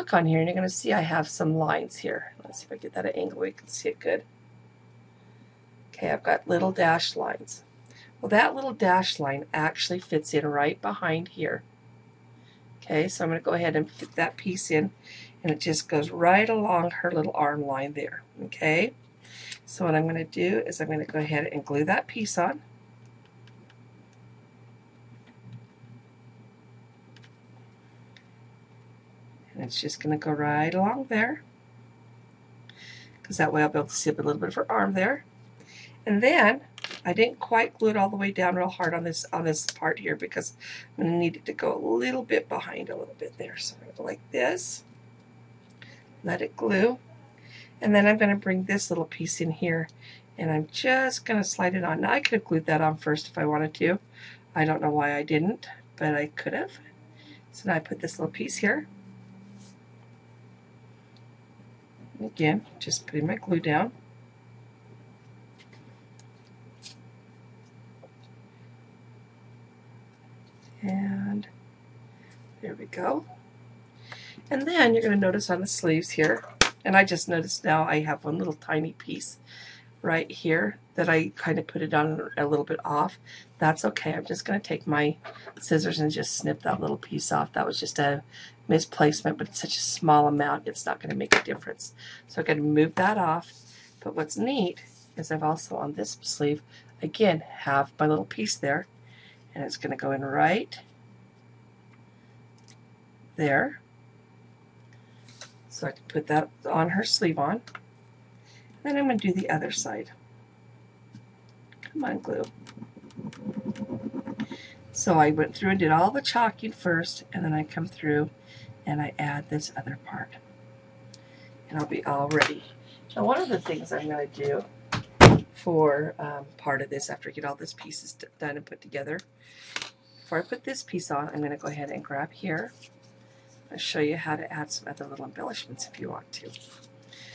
look on here and you're going to see I have some lines here. Let's see if I get that at an angle where you can see it good. Okay, I've got little dashed lines. Well, that little dash line actually fits in right behind here. Okay, so I'm going to go ahead and fit that piece in, and it just goes right along her little arm line there. Okay, so what I'm going to do is I'm going to go ahead and glue that piece on. And it's just going to go right along there, because that way I'll be able to see a little bit of her arm there. And then I didn't quite glue it all the way down real hard on this part here, because I'm going to need it to go a little bit behind a little bit there. So I'm going to go like this, let it glue, and then I'm going to bring this little piece in here, and I'm just going to slide it on. Now I could have glued that on first if I wanted to. I don't know why I didn't, but I could have. So now I put this little piece here. Again, just putting my glue down. And there we go. And then you're going to notice on the sleeves here, and I just noticed now I have one little tiny piece right here that I kind of put it on a little bit off. That's okay. I'm just going to take my scissors and just snip that little piece off. That was just a misplacement, but it's such a small amount, it's not going to make a difference. So I'm going to move that off. But what's neat is I've also on this sleeve, again, have my little piece there, and it's going to go in right there. So I can put that on her sleeve on. Then I'm going to do the other side. Come on, glue. So I went through and did all the chalking first, and then I come through and I add this other part. And I'll be all ready. Now one of the things I'm going to do for part of this, after I get all this pieces done and put together, before I put this piece on, I'm going to go ahead and grab here. I'll show you how to add some other little embellishments if you want to.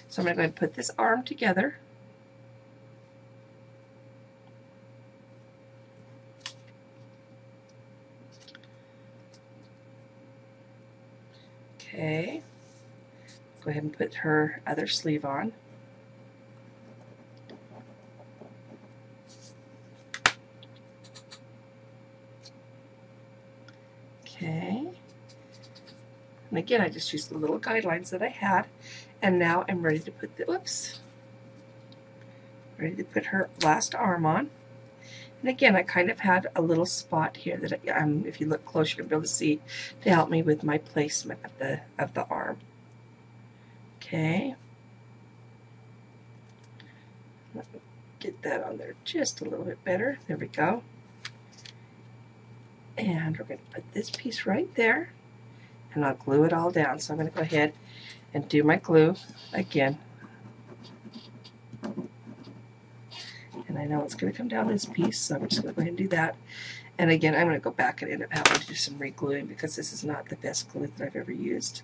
So I'm going to go ahead and put this arm together. Okay, go ahead and put her other sleeve on. Okay, and again I just used the little guidelines that I had, and now I'm ready to put the, ready to put her last arm on. And again, I kind of had a little spot here that if you look close, you're going to be able to see to help me with my placement of the arm. Okay. Let me get that on there just a little bit better. There we go. And we're going to put this piece right there, and I'll glue it all down. So I'm going to go ahead and do my glue again. And I know it's going to come down this piece, so I'm just going to go ahead and do that. And again, I'm going to go back and end up having to do some re-gluing, because this is not the best glue that I've ever used.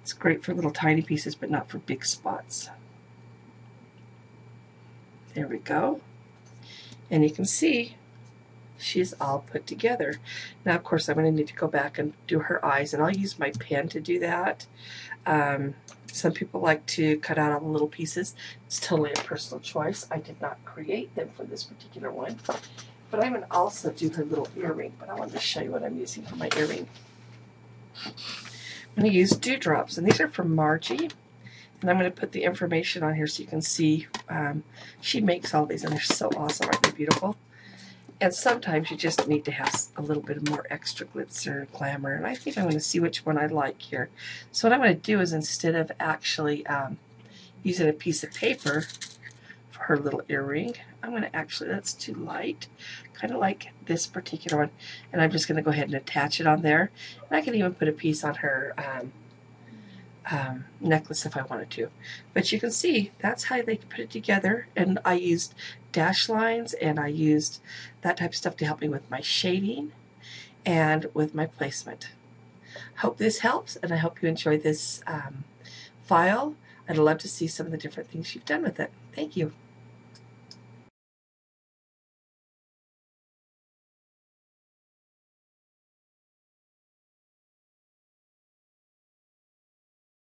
It's great for little tiny pieces, but not for big spots. There we go. And you can see she's all put together. Now, of course, I'm going to need to go back and do her eyes, and I'll use my pen to do that. Some people like to cut out all the little pieces. It's totally a personal choice. I did not create them for this particular one. But I'm going to also do her little earring, but I wanted to show you what I'm using for my earring. I'm going to use dewdrops, and these are from Margie. And I'm going to put the information on here so you can see. She makes all these, and they're so awesome. Aren't they beautiful? And sometimes you just need to have a little bit more extra glitzer and glamour. And I think I'm going to see which one I like here. So what I'm going to do is, instead of actually using a piece of paper for her little earring, I'm going to actually, that's too light, kind of like this particular one. And I'm just going to go ahead and attach it on there. And I can even put a piece on her necklace if I wanted to. But you can see that's how they put it together, and I used dash lines and I used that type of stuff to help me with my shading and with my placement. Hope this helps, and I hope you enjoy this file. I'd love to see some of the different things you've done with it. Thank you.